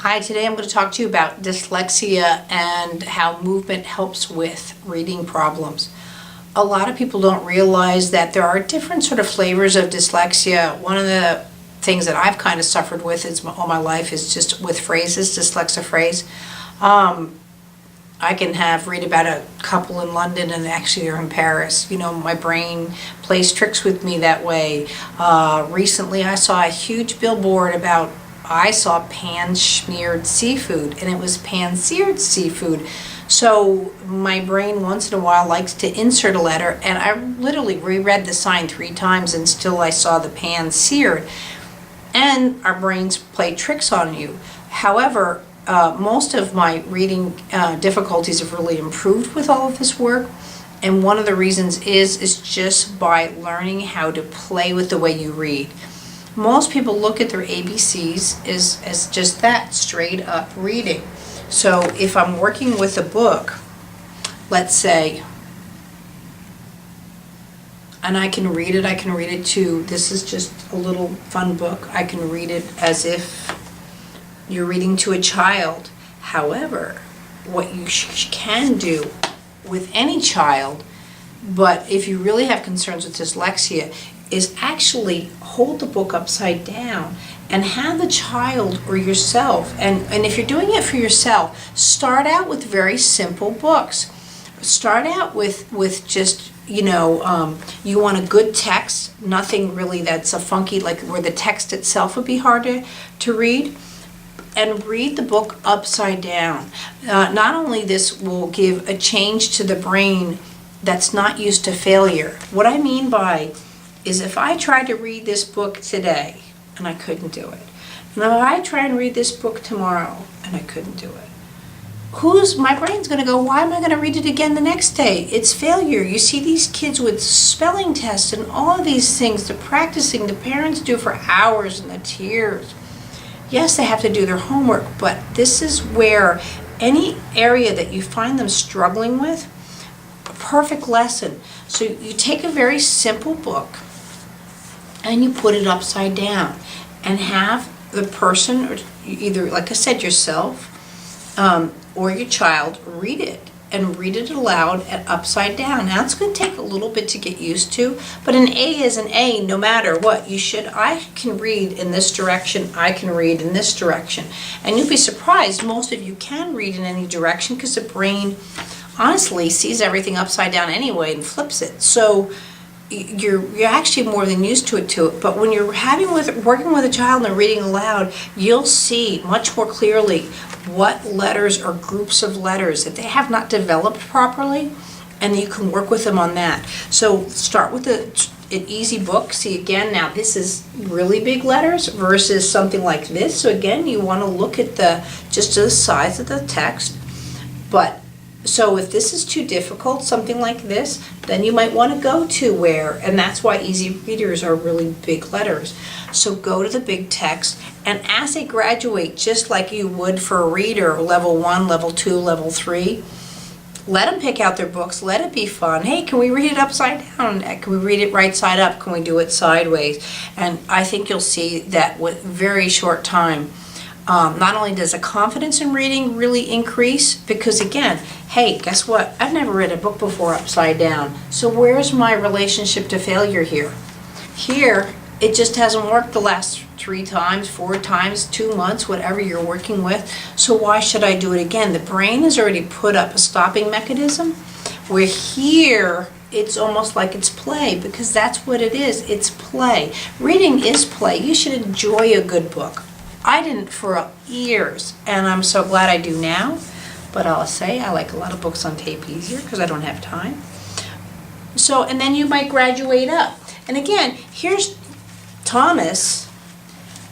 Hi, today I'm going to talk to you about dyslexia and how movement helps with reading problems. A lot of people don't realize that there are different sort of flavors of dyslexia. One of the things that I've kind of suffered with all my life is just with phrases, dyslexia phrase. I can read about a couple in London and actually they're in Paris. You know, my brain plays tricks with me that way. Recently I saw a huge billboard about pan-smeared seafood, and it was pan-seared seafood. So my brain once in a while likes to insert a letter, and I literally reread the sign 3 times and still I saw the pan-seared. And our brains play tricks on you. However, most of my reading difficulties have really improved with all of this work, and one of the reasons is just by learning how to play with the way you read. Most people look at their ABCs as just that, straight up reading. So if I'm working with a book, let's say, and I can read it to, this is just a little fun book, I can read it as if you're reading to a child. However, what you can do with any child, but if you really have concerns with dyslexia, is actually hold the book upside down and have the child or yourself, and if you're doing it for yourself, start out with very simple books. Start out with just, you want a good text, nothing really that's a funky, like where the text itself would be hard to read, and read the book upside down. Not only this will give a change to the brain that's not used to failure. What I mean by is if I tried to read this book today and I couldn't do it, and if I try and read this book tomorrow and I couldn't do it, my brain's going to go, why am I going to read it again the next day? It's failure. You see these kids with spelling tests and all of these things, the practicing the parents do for hours and the tears. Yes, they have to do their homework, but this is where any area that you find them struggling with, a perfect lesson. So you take a very simple book and you put it upside down and have the person, or either, like I said, yourself or your child, read it and read it aloud and upside down. Now it's going to take a little bit to get used to, but an A is an A no matter what. I can read in this direction, I can read in this direction. And you'll be surprised, most of you can read in any direction because the brain honestly sees everything upside down anyway and flips it. So you're actually more than used to it. But when you're working with a child and reading aloud, you'll see much more clearly what letters or groups of letters that they have not developed properly, and you can work with them on that. So start with an easy book. See, again, now this is really big letters versus something like this. So again, you want to look at just the size of the text. So if this is too difficult, something like this, then you might want to go to and that's why easy readers are really big letters. So go to the big text, and as they graduate, just like you would for a reader, level 1, level 2, level 3, let them pick out their books, let it be fun. Hey, can we read it upside down? Can we read it right side up? Can we do it sideways? And I think you'll see that with very short time, not only does the confidence in reading really increase, because again, hey, guess what? I've never read a book before upside down. So where's my relationship to failure here? Here, it just hasn't worked the last 3 times, 4 times, 2 months, whatever you're working with. So why should I do it again? The brain has already put up a stopping mechanism, where here, it's almost like it's play, because that's what it is. It's play. Reading is play. You should enjoy a good book. I didn't for years, and I'm so glad I do now. But I'll say I like a lot of books on tape easier because I don't have time. So, and then you might graduate up. And again, here's Thomas,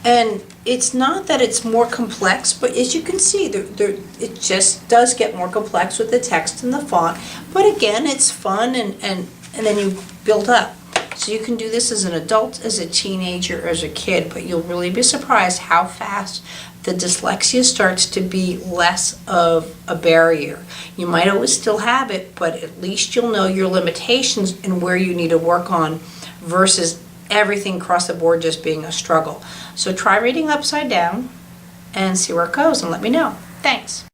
and it's not that it's more complex, but as you can see, it just does get more complex with the text and the font. But again, it's fun, and then you build up. So you can do this as an adult, as a teenager, or as a kid, but you'll really be surprised how fast the dyslexia starts to be less of a barrier. You might always still have it, but at least you'll know your limitations and where you need to work on versus everything across the board just being a struggle. So try reading upside down. and see where it goes and let me know. Thanks.